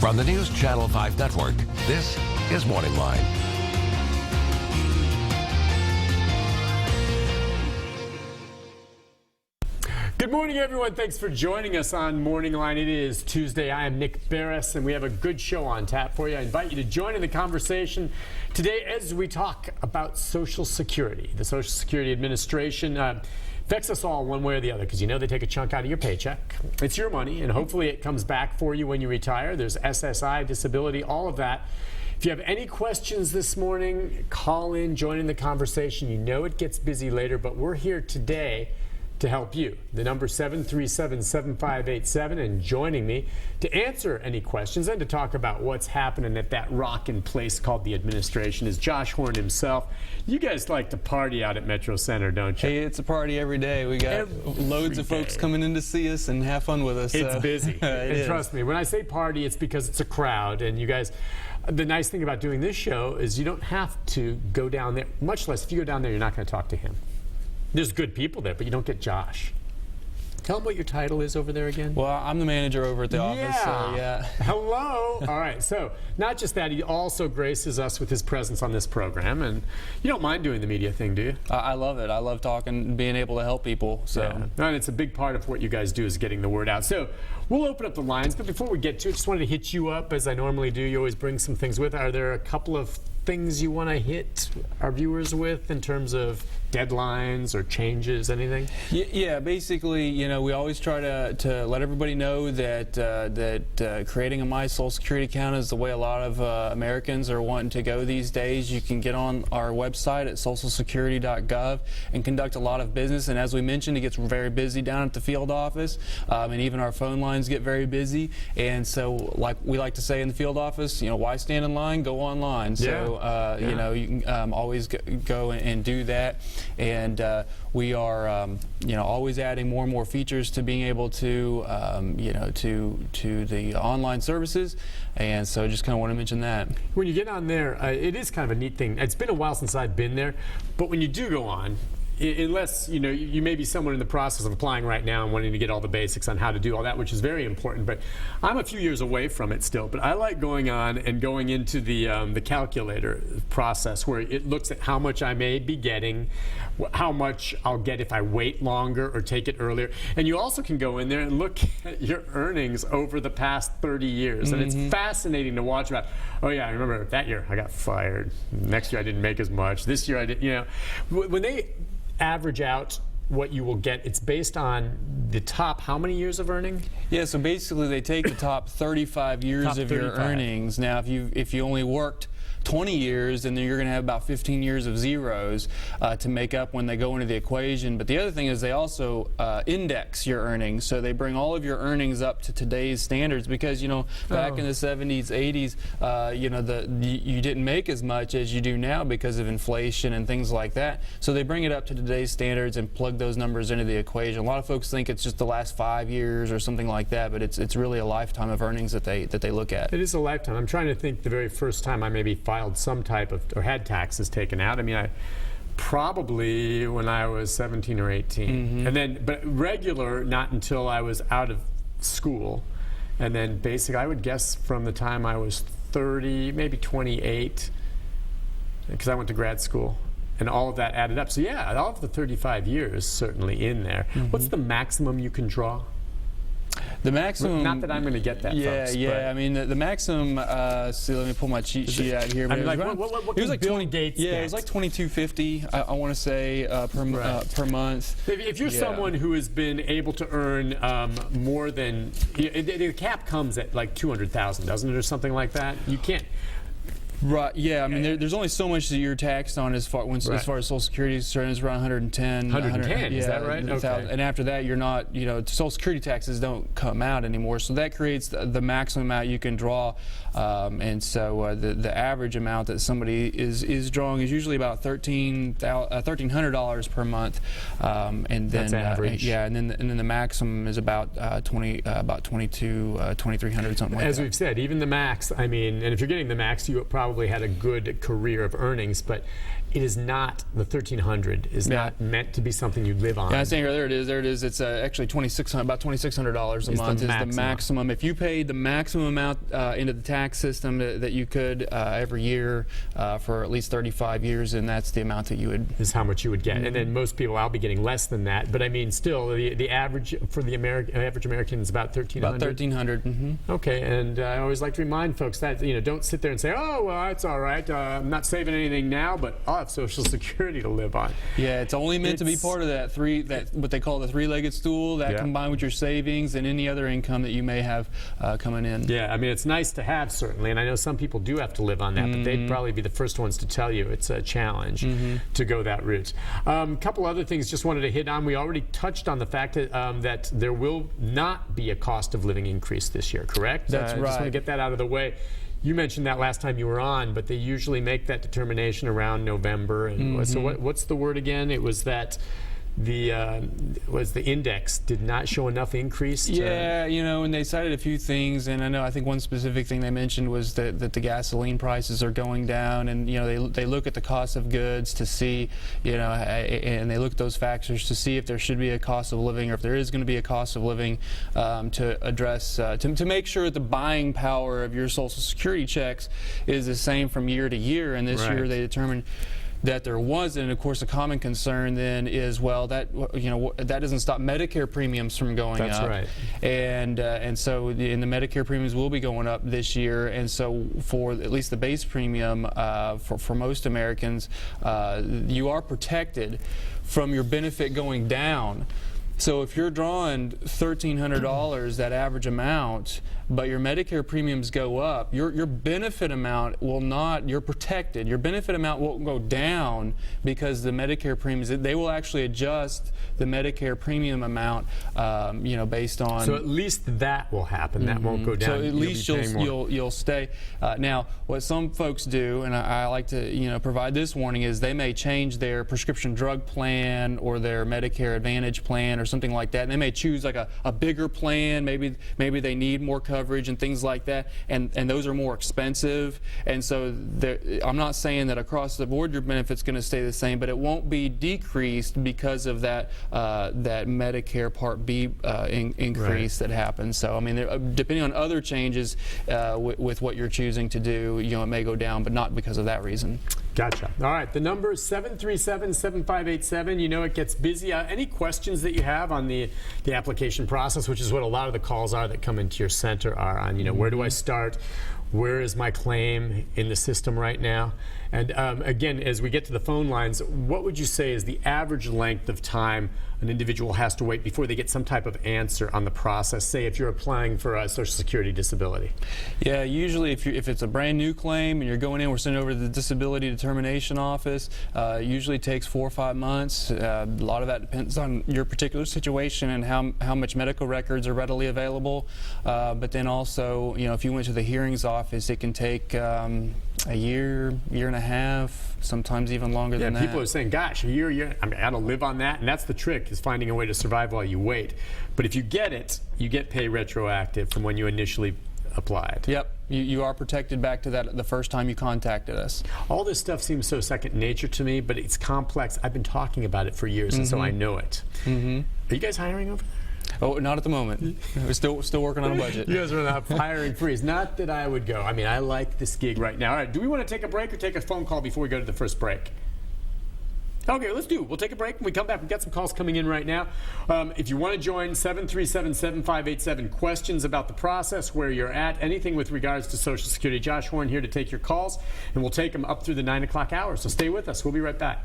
From the News Channel 5 Network, this is MorningLine. Good morning, everyone. Thanks for joining us on MorningLine. It is Tuesday. I am Nick Barris, and we have a good show on tap for you. I invite you to join in the conversation today as we talk about Social Security. The Social Security Administration affects us all one way or the other because you know they take a chunk out of your paycheck. It's your money, and hopefully it comes back for you when you retire. There's SSI, disability, all of that. If you have any questions this morning, call in, join in the conversation. You know it gets busy later, but we're here today to help you. The number 737-7587, and joining me to answer any questions and to talk about what's happening at that rockin' place called the administration is Josh Horn himself. You guys like to party out at Metro Center, don't you? Hey, it's a party every day. We got loads of folks coming in to see us and have fun with us. It's busy. And trust me, when I say party, it's because it's a crowd, and you guys, the nice thing about doing this show is you don't have to go down there, much less if you go down there, you're not going to talk to him. There's good people there, but you don't get Josh. Tell him what your title is over there again. Well, I'm the manager over at the office, so yeah. Hello. All right, so not just that, he also graces us with his presence on this program, and you don't mind doing the media thing, do you? I love it. I love talking and being able to help people. So. Yeah. And it's a big part of what you guys do is getting the word out. So we'll open up the lines, but before we get to it, just wanted to hit you up as I normally do. You always bring some things with. Are there a couple of things you want to hit our viewers with in terms of deadlines or changes, anything? Yeah, basically, you know, we always try to let everybody know that creating a My Social Security account is the way a lot of Americans are wanting to go these days. You can get on our website at socialsecurity.gov and conduct a lot of business. And as we mentioned, it gets very busy down at the field office, and even our phone lines get very busy. And so, like we like to say in the field office, you know, why stand in line? Go online. So, you know, you can always go and do that. And we are, you know, always adding more and more features to being able to, you know, to the online services. And so just kind of want to mention that. When you get on there, it is kind of a neat thing. It's been a while since I've been there, but when you do go on, unless, you know, you may be someone in the process of applying right now and wanting to get all the basics on how to do all that, which is very important, but I'm a few years away from it still. But I like going on and going into the calculator process where it looks at how much I may be getting, how much I'll get if I wait longer or take it earlier. And you also can go in there and look at your earnings over the past 30 years. And it's fascinating to watch about, oh yeah, I remember that year I got fired. Next year I didn't make as much. This year I did, you know. When they average out what you will get, it's based on the top how many years of earning? Yeah, so basically they take the top 35 years of your earnings. Now if you only worked 20 years, and then you're going to have about 15 years of zeros to make up when they go into the equation. But the other thing is they also index your earnings, so they bring all of your earnings up to today's standards because, you know, back in the 70s, 80s, you know, you didn't make as much as you do now because of inflation and things like that. So they bring it up to today's standards and plug those numbers into the equation. A lot of folks think it's just the last 5 years or something like that, but it's really a lifetime of earnings that they look at. It is a lifetime. I'm trying to think the very first time I maybe filed some type of, or had taxes taken out. I mean, I probably when I was 17 or 18. And then, but regular, not until I was out of school. And then basic, I would guess from the time I was 30, maybe 28, because I went to grad school. And all of that added up. So yeah, all of the 35 years certainly in there. What's the maximum you can draw? The maximum. Not that I'm going to get that. Yeah, folks, yeah. I mean, the maxum. See, let me pull my cheat sheet out here. I mean, like, what it was like Bill Gates. Yeah, it was like $22.50. I want to say per month. If you're someone who has been able to earn more than the cap comes at like 200,000, doesn't it, or something like that? You can't. Right. Yeah. I mean, there's only so much that you're taxed on as far as Social Security is concerned. It's around 110. 110. Is that right? Okay. And after that, you're not. You know, Social Security taxes don't come out anymore. So that creates the maximum amount you can draw. And so the average amount that somebody is drawing is usually about $1,300 per month. And then that's average. Yeah. And then the maximum is about $2,300, something like that. As we've said, even the max. I mean, and if you're getting the max, you probably probably had a good career of earnings, but it is not, the $1,300 is not meant to be something you live on. Yeah, I was saying there it is. It's actually about $2,600 a month is the maximum. If you paid the maximum amount into the tax system that you could every year for at least 35 years, and that's the amount that you would. Is how much you would get. And then most people, I'll be getting less than that. But I mean, still, the average for the average American is about $1,300. About $1,300. Mm-hmm. Okay, and I always like to remind folks that, don't sit there and say, oh, well, it's all right. I'm not saving anything now, but I'll have Social Security to live on. Yeah, it's only meant to be part of that what they call the three-legged stool, that combined with your savings and any other income that you may have coming in. Yeah, I mean, it's nice to have, certainly, and I know some people do have to live on that, but they'd probably be the first ones to tell you it's a challenge to go that route. A couple other things just wanted to hit on. We already touched on the fact that there will not be a cost of living increase this year, correct? That's right. I just want to get that out of the way. You mentioned that last time you were on, but they usually make that determination around November. And so what's the word again? It was that the index did not show enough increase. Yeah, and they cited a few things, and I think one specific thing they mentioned was that the gasoline prices are going down, and they look at the cost of goods to see, and they look at those factors to see if there should be a cost of living, or if there is going to be a cost of living, to address to make sure that the buying power of your Social Security checks is the same from year to year. And this year they determined that there wasn't. And of course, a common concern then is, well, that that doesn't stop Medicare premiums from going up. That's right. And so the Medicare premiums will be going up this year. And so for at least the base premium for most Americans, you are protected from your benefit going down. So if you're drawing $1,300, that average amount, but your Medicare premiums go up, your benefit amount will not, you're protected. Your benefit amount won't go down because the Medicare premiums, they will actually adjust the Medicare premium amount, based on. So at least that will happen. That won't go down. So at least you'll stay. Now, what some folks do, and I like to provide this warning, is they may change their prescription drug plan or their Medicare Advantage plan or something like that. And they may choose like a bigger plan. Maybe they need more coverage and things like that, and those are more expensive. And so I'm not saying that across the board your benefit's going to stay the same, but it won't be decreased because of that Medicare Part B increase that happens. So I mean, depending on other changes with what you're choosing to do, it may go down, but not because of that reason. Gotcha. All right, the number is 737-7587. It gets busy. Any questions that you have on the application process, which is what a lot of the calls are that come into your center are on, where do I start? Where is my claim in the system right now? And again, as we get to the phone lines, what would you say is the average length of time an individual has to wait before they get some type of answer on the process, say if you're applying for a Social Security disability? Yeah, usually if it's a brand new claim and you're going in, we're sending over to the Disability Determination Office. Usually takes 4 or 5 months. A lot of that depends on your particular situation and how much medical records are readily available. But then also, if you went to the hearings office, it can take a year and a half, sometimes even longer than that. Yeah, people are saying, gosh, a year, I mean, I gotta live on that. And that's the trick, is finding a way to survive while you wait. But if you get it, you get pay retroactive from when you initially applied. Yep, you are protected back to that the first time you contacted us. All this stuff seems so second nature to me, but it's complex. I've been talking about it for years, and so I know it. Are you guys hiring over there? Oh, not at the moment. We're still working on a budget. You guys are on a hiring freeze. Not that I would go. I mean, I like this gig right now. All right, do we want to take a break or take a phone call before we go to the first break? Okay, let's do it. We'll take a break. When we come back, we've got some calls coming in right now. If you want to join, 737-7587, questions about the process, where you're at, anything with regards to Social Security. Josh Horn here to take your calls, and we'll take them up through the 9 o'clock hour. So stay with us. We'll be right back.